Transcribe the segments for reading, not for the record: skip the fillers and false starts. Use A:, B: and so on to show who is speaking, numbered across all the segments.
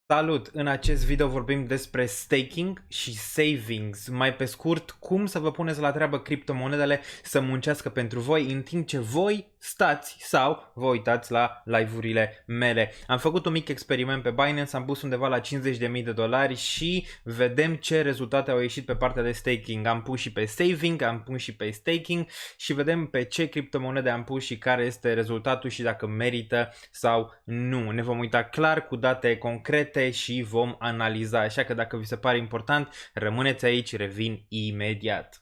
A: Salut! În acest video vorbim despre staking și savings. Mai pe scurt, cum să vă puneți la treabă criptomonedele să muncească pentru voi în timp ce voi stați sau vă uitați la live-urile mele. Am făcut un mic experiment pe Binance, am pus undeva la $50.000 și vedem ce rezultate au ieșit pe partea de staking. Am pus și pe saving, am pus și pe staking și vedem pe ce criptomonede am pus și care este rezultatul și dacă merită sau nu. Ne vom uita clar cu date concrete și vom analiza, așa că dacă vi se pare important, rămâneți aici, revin imediat.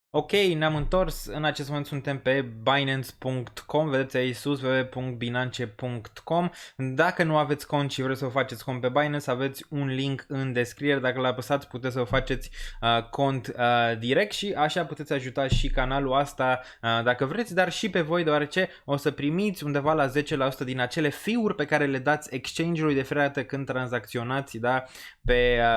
A: Ok, ne-am întors, în acest moment suntem pe Binance.com, vedeți aici sus www.binance.com. Dacă nu aveți cont și vreți să vă faceți cont pe Binance, aveți un link în descriere, dacă l apăsați puteți să vă faceți cont direct și așa puteți ajuta și canalul ăsta dacă vreți, dar și pe voi, deoarece o să primiți undeva la 10% din acele fee-uri pe care le dați exchange-ului de fiecare dată când tranzacționați, da,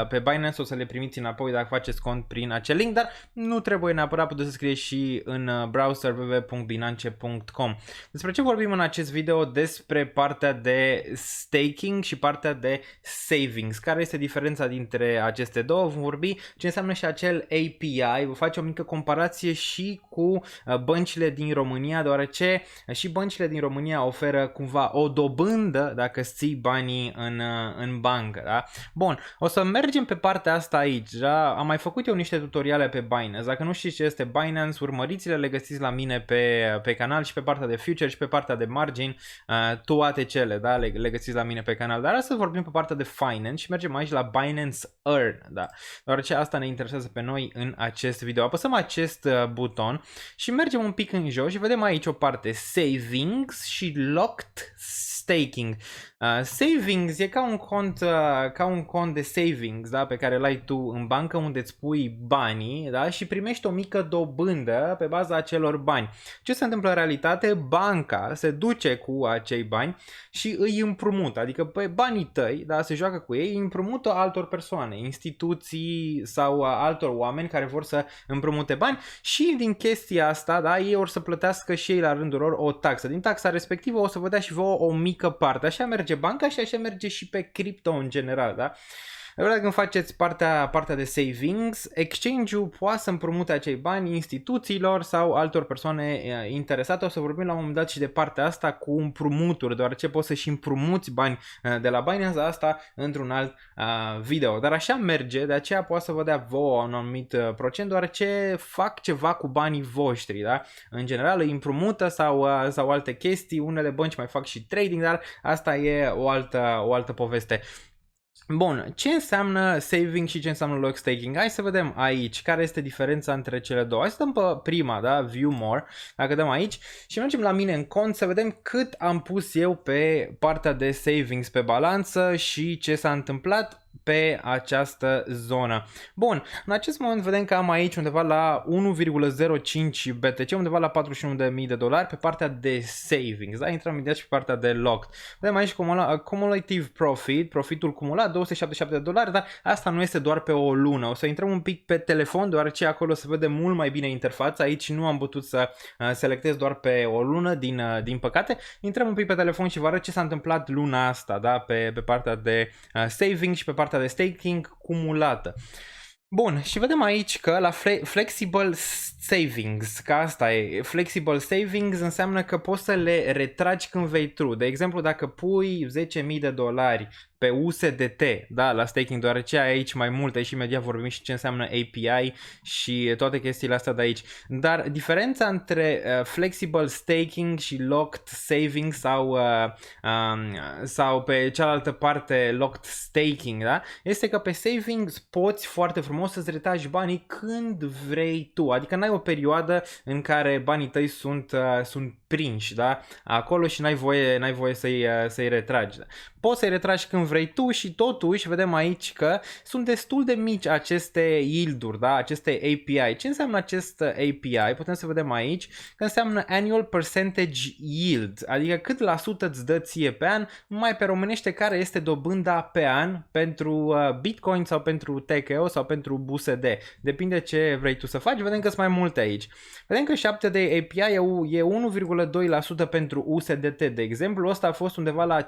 A: pe Binance, o să le primiți înapoi dacă faceți cont prin acel link, dar nu trebuie neapărat, puteți să scrieți și în browser www.binance.com. Despre ce vorbim în acest video? Despre partea de staking și partea de savings. Care este diferența dintre aceste două? Vom vorbi ce înseamnă și acel API, vă face o mică comparație și cu băncile din România, deoarece și băncile din România oferă cumva o dobândă dacă ții banii în bancă. Da? Bun, o să mergem pe partea asta aici. Da? Am mai făcut eu niște tutoriale pe Binance. Dacă nu știți ce este Binance, urmăriți-le, le găsiți la mine pe canal și pe partea de future și pe partea de margin, toate cele, da? Le găsiți la mine pe canal. Dar astăzi vorbim pe partea de finance și mergem aici la Binance Earn, da? Deoarece asta ne interesează pe noi în acest video. Apăsăm acest buton și mergem un pic în jos și vedem aici o parte savings și locked staking. Savings e ca un cont de savings, da, pe care îl ai tu în bancă, unde îți pui banii, da, și primești o mică dobândă pe baza acelor bani. Ce se întâmplă în realitate? Banca se duce cu acei bani și îi împrumută, adică pe banii tăi, da, se joacă cu ei, îi împrumută altor persoane, instituții sau altor oameni care vor să împrumute bani și din chestia asta, da, ei or să plătească și ei la rândul lor o taxă. Din taxa respectivă o să vă dea și vouă o mică parte. Așa merge banca și așa merge și pe cripto în general, da? Când faceți partea de savings, exchange-ul poate să împrumute acei bani instituțiilor sau altor persoane interesate. O să vorbim la un moment dat și de partea asta cu împrumuturi, deoarece poți să și împrumuți bani de la Binance, asta într-un alt video. Dar așa merge, de aceea poate să vă dea vouă un anumit procent, deoarece fac ceva cu banii voștri, da? În general îi împrumută sau alte chestii, unele bănci mai fac și trading, dar asta e o altă poveste. Bun, ce înseamnă saving și ce înseamnă lock staking? Hai să vedem aici care este diferența între cele două. Hai să dăm pe prima, da? View more, dacă dăm aici și mergem la mine în cont să vedem cât am pus eu pe partea de savings pe balanță și ce s-a întâmplat pe această zonă. Bun, în acest moment vedem că am aici undeva la 1,05 BTC, undeva la $41.000 pe partea de savings, da? Intrăm imediat și pe partea de locked. Vedem aici cumulative profit, profitul cumulat $277, dar asta nu este doar pe o lună. O să intrăm un pic pe telefon, deoarece acolo se vede mult mai bine interfața. Aici nu am putut să selectez doar pe o lună, din păcate. Intrăm un pic pe telefon și vă arăt ce s-a întâmplat luna asta, da? Pe partea de saving și pe partea de staking cumulată. Bun, și vedem aici că la Flexible Savings, că asta e, Flexible Savings înseamnă că poți să le retragi când vei tu. De exemplu, dacă pui $10.000 pe USDT, da, la staking, deoarece ai aici mai multe și imediat vorbim și ce înseamnă API și toate chestiile astea de aici. Dar diferența între Flexible Staking și Locked Saving sau pe cealaltă parte Locked Staking, da, este că pe Savings poți foarte frumos să-ți retragi banii când vrei tu, adică n-ai o perioadă în care banii tăi sunt prinși, da? Acolo și n-ai voie să-i retragi. Poți să-i retragi când vrei tu și totuși vedem aici că sunt destul de mici aceste yield-uri, da? Aceste API. Ce înseamnă acest API? Putem să vedem aici că înseamnă Annual Percentage Yield, adică cât la sută îți dă ție pe an, mai pe românește care este dobânda pe an pentru Bitcoin sau pentru TKO sau pentru BUSD. Depinde ce vrei tu să faci. Vedem că sunt mai multe aici. Vedem că 7 de API e 1,2% pentru USDT, de exemplu. Ăsta a fost undeva la 5-6%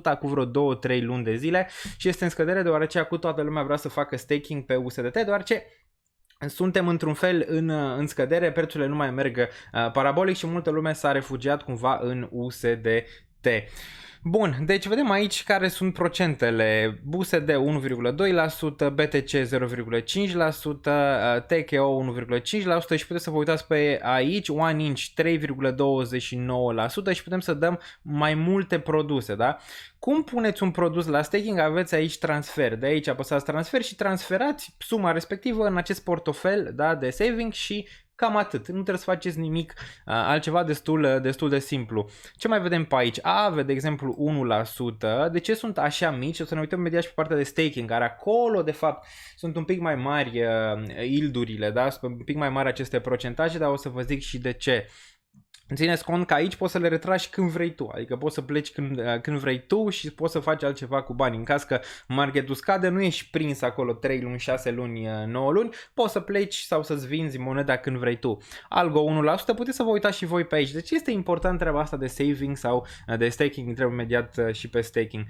A: acum vreo 2-3 luni de zile și este în scădere deoarece acum toată lumea vrea să facă staking pe USDT, deoarece suntem într-un fel în scădere, prețurile nu mai merg parabolic și multă lume s-a refugiat cumva în USDT. Bun, deci vedem aici care sunt procentele. BUSD 1,2%, BTC 0,5%, TKO 1,5% și puteți să vă uitați pe aici, OneInch 3,29% și putem să dăm mai multe produse, da? Cum puneți un produs la staking? Aveți aici transfer. De aici apăsați transfer și transferați suma respectivă în acest portofel, da, de saving și cam atât. Nu trebuie să faceți nimic altceva, destul de simplu. Ce mai vedem pe aici? AVE, de exemplu, 1%. De ce sunt așa mici? O să ne uităm imediat și pe partea de staking, care acolo, de fapt, sunt un pic mai mari yield-urile, da? Sunt un pic mai mari aceste procentaje, dar o să vă zic și de ce. Țineți cont că aici poți să le retragi când vrei tu, adică poți să pleci când vrei tu și poți să faci altceva cu bani. În caz că marketul scade, nu ești prins acolo 3 luni, 6 luni, 9 luni, poți să pleci sau să-ți vinzi moneda când vrei tu. Algo 1%, puteți să vă uitați și voi pe aici. Deci este important treaba asta de saving sau de staking, intrăm imediat și pe staking.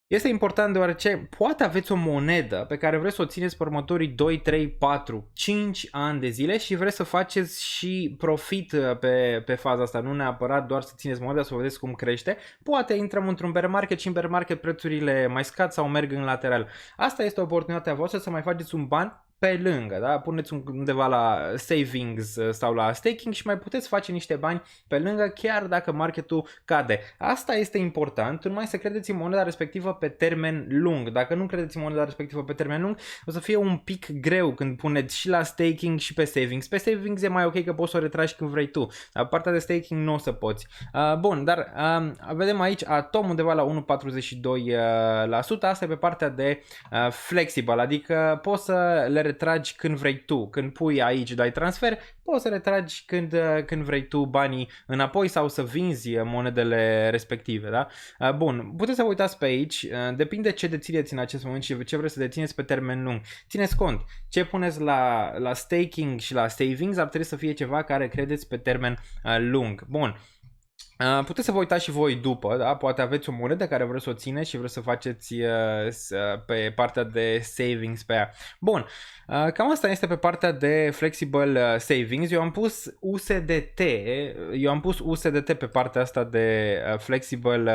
A: Este important deoarece poate aveți o monedă pe care vreți să o țineți pe următorii 2, 3, 4, 5 ani de zile și vreți să faceți și profit pe faza asta, nu neapărat doar să țineți moneda, să vedeți cum crește. Poate intrăm într-un bear market și în bear market prețurile mai scad sau merg în lateral. Asta este oportunitatea voastră să mai faceți un ban pe lângă, da? Puneți undeva la savings sau la staking și mai puteți face niște bani pe lângă chiar dacă marketul cade. Asta este important, numai să credeți în moneda respectivă pe termen lung. Dacă nu credeți în moneda respectivă pe termen lung, o să fie un pic greu când puneți și la staking și pe savings. Pe savings e mai ok că poți să o retragi când vrei tu. Dar partea de staking nu o să poți. Bun, dar vedem aici Atom undeva la 1,42%. Asta e pe partea de flexible, adică poți să le retragi când vrei tu. Când pui aici, dai transfer, poți să retragi când vrei tu banii înapoi sau să vinzi monedele respective, da? Bun, puteți să vă uitați pe aici, depinde ce dețineți în acest moment și ce vreți să dețineți pe termen lung. Țineți cont, ce puneți la staking și la savings ar trebui să fie ceva care credeți pe termen lung. Bun. Puteți să vă uitați și voi după, da? Poate aveți o monedă care vreți să o țineți și vreți să faceți pe partea de savings pe ea. Bun, cam asta este pe partea de flexible savings. Eu am pus USDT pe partea asta de flexible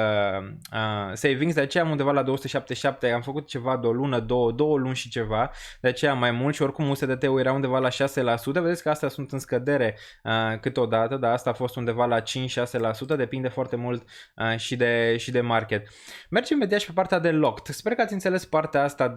A: savings, de aceea am undeva la 277, am făcut ceva de o lună, două luni și ceva, de aceea mai mult și oricum USDT-ul era undeva la 6%, vedeți că astea sunt în scădere câteodată, dar asta a fost undeva la 5-6%, depinde foarte mult și de market. Mergem imediat și pe partea de locked. Sper că ați înțeles partea asta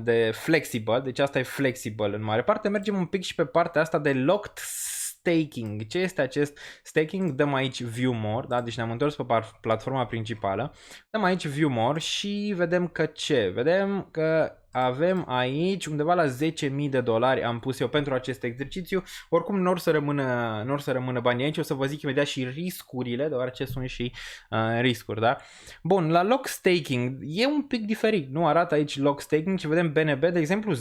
A: de flexible, deci asta e flexible în mare parte. Mergem un pic și pe partea asta de locked staking. Ce este acest staking? Dăm aici View More, da? Deci ne-am întors pe platforma principală. Dăm aici View More și vedem că ce? Vedem că avem aici undeva la $10.000 am pus eu pentru acest exercițiu. Oricum nu or să rămână banii aici. O să vă zic imediat și riscurile, deoarece sunt și riscuri, da? Bun, la lock staking e un pic diferit. Nu arată aici lock staking, ci vedem BNB, de exemplu, 10%.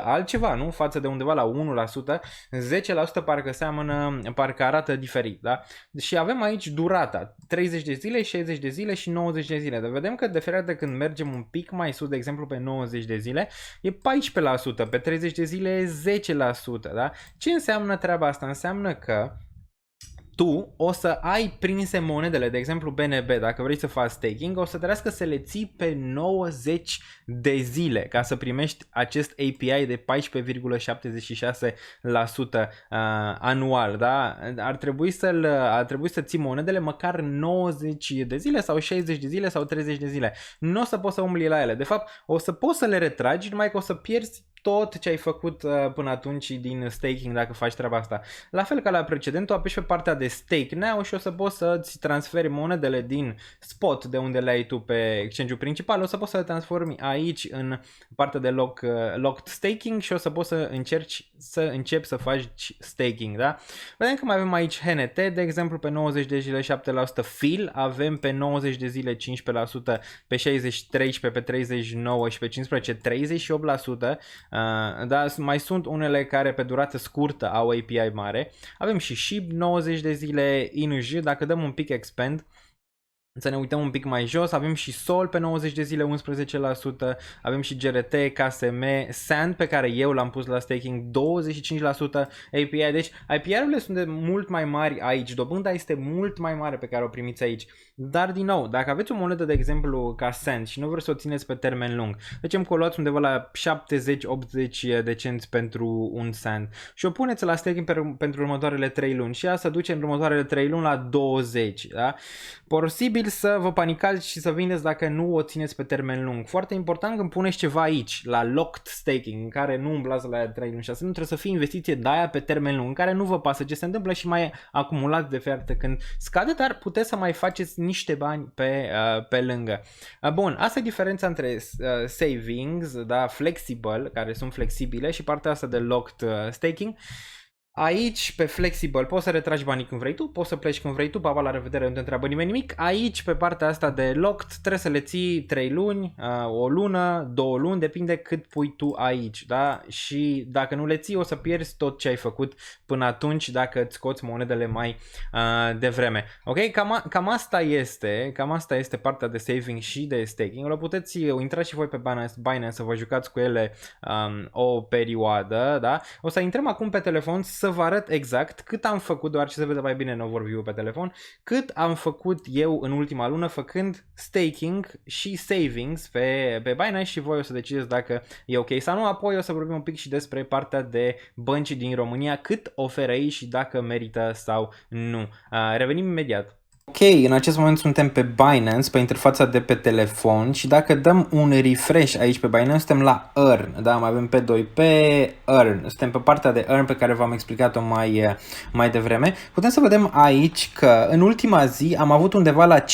A: Altceva, nu? Față de undeva la 1%, 10% parcă arată diferit, da? Și avem aici durata, 30 de zile, 60 de zile și 90 de zile. Dar vedem că de fiecare dată când mergem un pic mai sus, de exemplu pe 90 de zile, e 14%, pe 30 de zile e 10%, da? Ce înseamnă treaba asta? Înseamnă că tu o să ai prinse monedele, de exemplu BNB, dacă vrei să faci staking, o să trebuiască să le ții pe 90 de zile ca să primești acest API de 14,76% anual, da? Ar trebui să ții monedele măcar 90 de zile sau 60 de zile sau 30 de zile. Nu o să poți să umbli la ele. De fapt, o să poți să le retragi, numai că o să pierzi tot ce ai făcut până atunci din staking dacă faci treaba asta. La fel ca la precedentul, apeși pe partea de stake now și o să poți să-ți transferi monedele din spot de unde le ai tu pe exchange-ul principal, o să poți să le transformi aici în partea de locked staking și o să poți să începi să faci staking, da? Vedem că mai avem aici HNT, de exemplu, pe 90 de zile 7%, FIL, avem pe 90 de zile 15%, pe 60 13, pe 39 și pe 15 38%, da? Mai sunt unele care pe durată scurtă au API mare. Avem și SHIB 90 de zile, INJ, dacă dăm un pic expand, să ne uităm un pic mai jos, avem și SOL pe 90 de zile 11%, avem și GRT, KSM, SAND pe care eu l-am pus la staking 25% API, deci API-urile sunt de mult mai mari aici, dobânda este mult mai mare pe care o primiți aici, dar din nou, dacă aveți o monedă de exemplu ca SAND și nu vreți să o țineți pe termen lung, zicem că o luați undeva la 70-80 de cenți pentru un SAND și o puneți la staking pentru următoarele 3 luni și ea să duce în următoarele 3 luni la 20, da? Posibil să vă panicați și să vindeți dacă nu o țineți pe termen lung. Foarte important când puneți ceva aici, la locked staking, în care nu umblați la 3 luni 6 luni, trebuie să fie investiție de aia pe termen lung, în care nu vă pasă ce se întâmplă și mai acumulați de fiecare când scade, dar puteți să mai faceți niște bani pe lângă. Bun, asta e diferența între savings, da, flexible, care sunt flexibile, și partea asta de locked staking. Aici, pe Flexible, poți să retragi banii când vrei tu, poți să pleci când vrei tu, papa, la revedere, nu te întreabă nimeni nimic. Aici, pe partea asta de Locked, trebuie să le ții 3 luni, o lună, 2 luni, depinde cât pui tu aici, da? Și dacă nu le ții, o să pierzi tot ce ai făcut până atunci dacă îți scoți monedele mai devreme. Ok? Cam asta este partea de saving și de staking. O puteți intra și voi pe Binance să vă jucați cu ele o perioadă, da? O să intrăm acum pe telefon să vă arăt exact cât am făcut, doar ce se vede mai bine în overview pe telefon, cât am făcut eu în ultima lună făcând staking și savings pe Binance și voi o să decideți dacă e ok sau nu. Apoi o să vorbim un pic și despre partea de bănci din România, cât oferă ei și dacă merită sau nu. Revenim imediat. Ok, în acest moment suntem pe Binance, pe interfața de pe telefon și dacă dăm un refresh aici pe Binance, suntem la Earn, da? Mai avem P2P, Earn, suntem pe partea de Earn pe care v-am explicat-o mai devreme. Putem să vedem aici că în ultima zi am avut undeva la $5,59,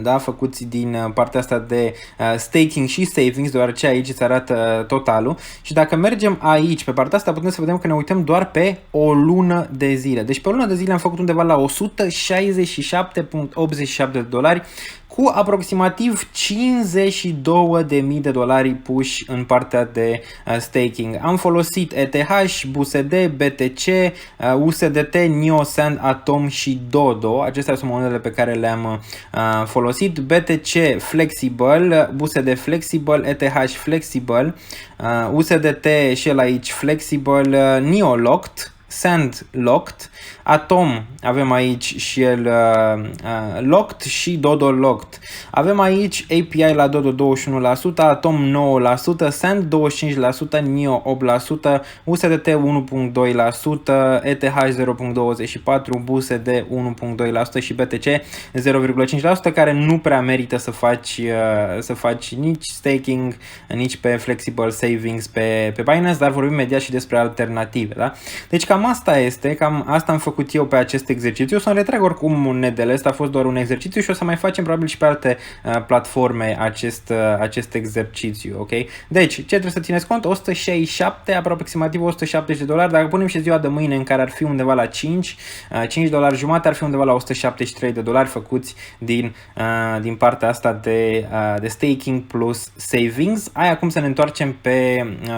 A: da? Făcuți din partea asta de staking și savings, deoarece aici îți arată totalul și dacă mergem aici pe partea asta putem să vedem că ne uităm doar pe o lună de zile. Deci pe o lună de zile am făcut undeva la $167,87 cu aproximativ $52.000 puși în partea de staking. Am folosit ETH, BUSD, BTC, USDT, NIO, SAND, Atom și Dodo. Acestea sunt monedele pe care le-am folosit. BTC Flexible, BUSD Flexible, ETH Flexible, USDT și el aici Flexible, NIO Locked, SAND Locked, Atom avem aici și el Locked și Dodo Locked. Avem aici API la Dodo 21%, Atom 9%, SAND 25%, NIO 8%, USDT 1.2%, ETH 0.24%, BUSD 1.2% și BTC 0.5%, care nu prea merită să faci nici staking, nici pe Flexible Savings pe Binance, dar vorbim imediat și despre alternative, da? Deci cam asta am făcut eu pe acest exercițiu. O să retrag oricum monedele, asta a fost doar un exercițiu și o să mai facem probabil și pe alte platforme acest exercițiu, ok? Deci, ce trebuie să țineți cont? 167, aproximativ $170, dacă punem și ziua de mâine în care ar fi undeva la $5 jumate, ar fi undeva la $173 făcuți din partea asta de staking plus savings. Acum să ne întoarcem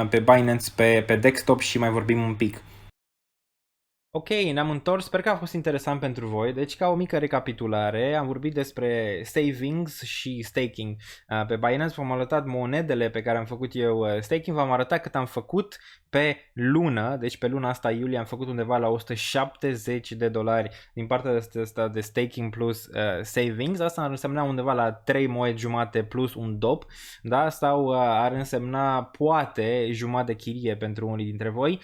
A: pe Binance, pe desktop și mai vorbim un pic. Ok, ne-am întors, sper că a fost interesant pentru voi. Deci, ca o mică recapitulare, am vorbit despre savings și staking pe Binance. V-am arătat monedele pe care am făcut eu staking, v-am arătat cât am făcut pe lună. Deci pe luna asta, iulie, am făcut undeva la $170 din partea asta de staking plus savings. Asta ar însemna undeva la 3 moed jumate plus un dop, da? Sau ar însemna poate jumătate de chirie pentru unii dintre voi.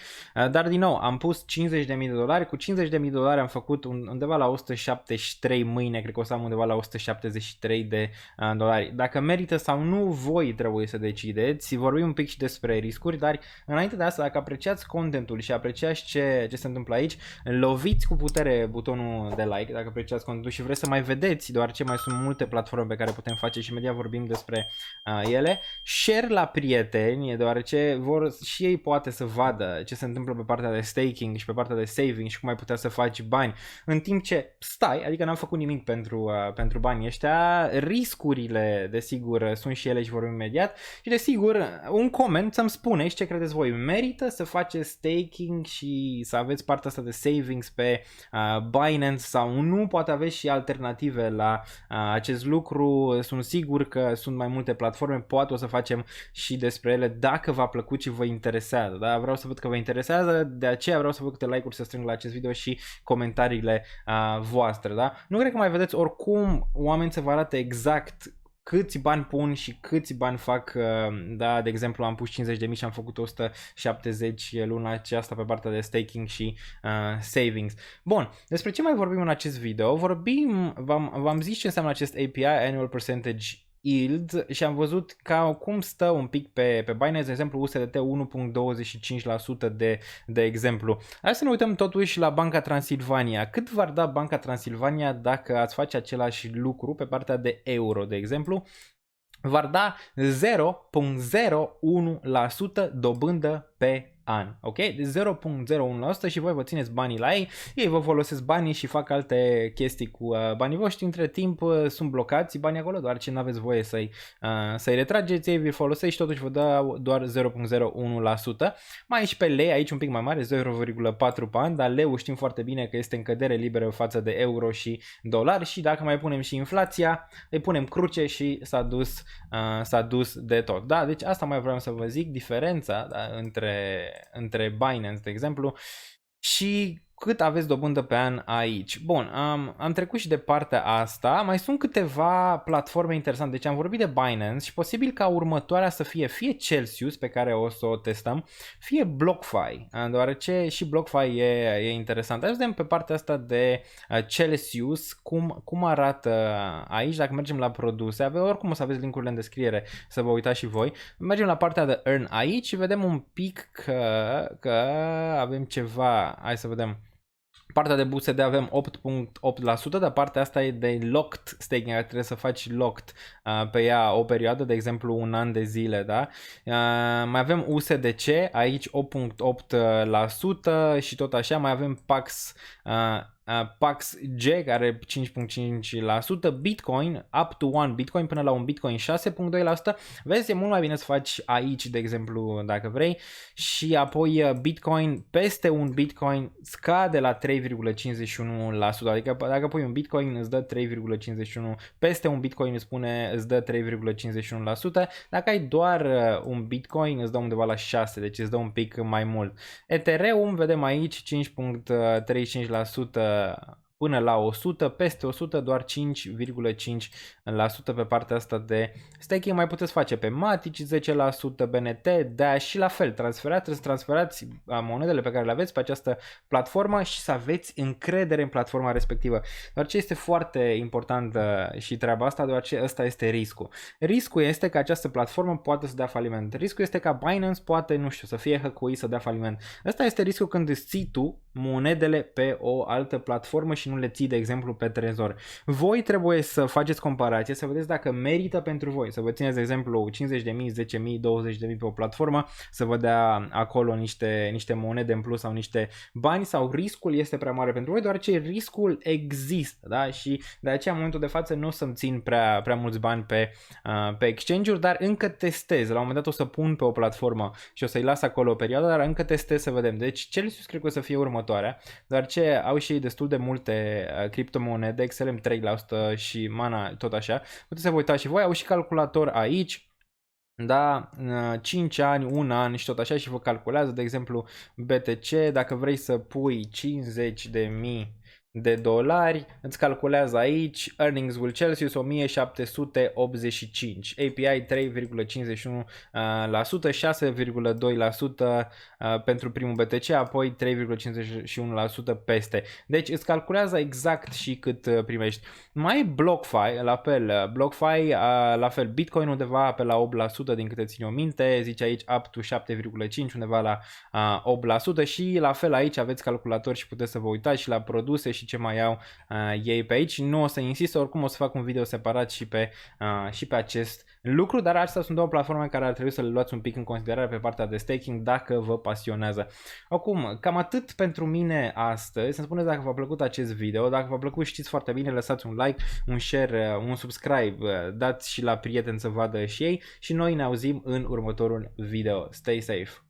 A: Dar din nou, am pus $50.000 dolari, cu 50.000 de dolari am făcut undeva la 173 mâine, cred că o să am undeva la 173 de dolari. Dacă merită sau nu, voi trebuie să decideți. Vorbim un pic și despre riscuri, dar înainte de asta, dacă apreciați contentul și apreciați ce se întâmplă aici, loviți cu putere butonul de like dacă apreciați contentul și vreți să mai vedeți, deoarece mai sunt multe platforme pe care putem face și imediat vorbim despre ele. Share la prieteni, deoarece vor și ei poate să vadă ce se întâmplă pe partea de staking și pe partea de saving și cum ai putea să faci bani în timp ce stai, adică n-am făcut nimic pentru banii ăștia. Riscurile, desigur, sunt și ele și vorbim imediat și desigur un coment să-mi spuneți ce credeți voi, merită să faceți staking și să aveți partea asta de savings pe Binance sau nu, poate aveți și alternative la acest lucru, sunt sigur că sunt mai multe platforme, poate o să facem și despre ele dacă v-a plăcut și vă interesează, da? Vreau să văd că vă interesează, de aceea vreau să văd câte like-uri să strâng la acest video și comentariile voastre, da? Nu cred că mai vedeți, oricum oameni să vă arate exact câți bani pun și câți bani fac, da, de exemplu am pus 50.000 și am făcut 170 luna aceasta pe partea de staking și savings. Bun, despre ce mai vorbim în acest video? V-am zis ce înseamnă acest API, Annual Percentage Yield, și am văzut cum stă un pic pe Binance, de exemplu USDT 1.25% de exemplu. Hai să ne uităm totuși la Banca Transilvania. Cât v-ar da Banca Transilvania dacă ați face același lucru pe partea de euro, de exemplu? V-ar da 0.01% dobândă pe an, ok? De 0.01% și voi vă țineți banii la ei vă folosesc banii și fac alte chestii cu banii voștri, între timp sunt blocați banii acolo, doar ce nu aveți voie să-i retrageți, ei vi folosesc și totuși vă dă doar 0.01%. Mai e și pe lei, aici un pic mai mare, 0,4 pe an, dar leu știm foarte bine că este în cădere liberă față de euro și dolari și dacă mai punem și inflația, îi punem cruce și s-a dus de tot. Da, deci asta mai vreau să vă zic, diferența, da, între Binance, de exemplu, și cât aveți dobândă pe an aici. Bun, am trecut și de partea asta, mai sunt câteva platforme interesante, deci am vorbit de Binance și posibil ca următoarea să fie Celsius, pe care o să o testăm, fie BlockFi, deoarece și BlockFi e interesant. Hai să vedem pe partea asta de Celsius cum arată aici, dacă mergem la produse, oricum o să aveți linkurile în descriere să vă uitați și voi. Mergem la partea de Earn aici și vedem un pic că avem ceva, hai să vedem. Partea de BUSD avem 8.8%, dar partea asta e de locked staking, trebuie să faci locked pe ea o perioadă, de exemplu un an de zile, da? Mai avem USDC, aici 8.8% și tot așa, mai avem PAX-G care 5.5%, Bitcoin up to 1 Bitcoin până la un Bitcoin 6.2%. Vezi, e mult mai bine să faci aici, de exemplu, dacă vrei, și apoi Bitcoin peste un Bitcoin scade la 3,51%. Adică dacă pui un Bitcoin îți dă 3,51%, peste un Bitcoin îți dă 3,51%. Dacă ai doar un Bitcoin îți dă undeva la 6, deci îți dă un pic mai mult. Ethereum vedem aici 5.35% până la 100, peste 100 doar 5,5% pe partea asta de staking. Mai puteți face pe Matic 10%, BNT, Dash și la fel, trebuie să transferați monedele pe care le aveți pe această platformă și să aveți încredere în platforma respectivă. Doar ce este foarte important și treaba asta, deoarece ăsta este riscul. Riscul este că această platformă poate să dea faliment. Riscul este că Binance poate, nu știu, să fie hăcuit, să dea faliment. Ăsta este riscul când îți ții tu monedele pe o altă platformă și nu le ții, de exemplu, pe Trezor. Voi trebuie să faceți comparație, să vedeți dacă merită pentru voi, să vă țineți, de exemplu, 50.000, 10.000, 20.000 pe o platformă, să vă dea acolo niște monede în plus sau niște bani, sau riscul este prea mare pentru voi, deoarece riscul există, da? Și de aceea, în momentul de față, nu o să-mi țin prea mulți bani pe exchange-uri, dar încă testez. La un moment dat o să pun pe o platformă și o să-i las acolo o perioadă, dar încă testez să vedem. Deci, Celsius cred că o să fie următoarea, deoarece au și destul de multe criptomonede, XLM 3% și Mana tot așa. Puteți să vă uitați și voi, au și calculator aici, da, 5 ani, 1 an și tot așa și vă calculează, de exemplu BTC, dacă vrei să pui 50.000 de dolari, îți calculează aici earnings will Celsius 1785, API 3,51%, 6,2% pentru primul BTC, apoi 3,51% peste. Deci îți calculează exact și cât primești. Mai BlockFi, la fel, BlockFi, la fel, Bitcoin undeva pe la 8% din câte țin eu minte, zice aici up to 7,5, undeva la 8% și la fel aici aveți calculator și puteți să vă uitați și la produse și ce mai au ei pe aici. Nu o să insist, oricum o să fac un video separat și pe acest lucru, dar astea sunt două platforme care ar trebui să le luați un pic în considerare pe partea de staking dacă vă pasionează. Acum, cam atât pentru mine astăzi. Să-mi spuneți dacă v-a plăcut acest video. Dacă v-a plăcut, știți foarte bine, lăsați un like, un share, un subscribe, dați și la prieteni să vadă și ei și noi ne auzim în următorul video. Stay safe!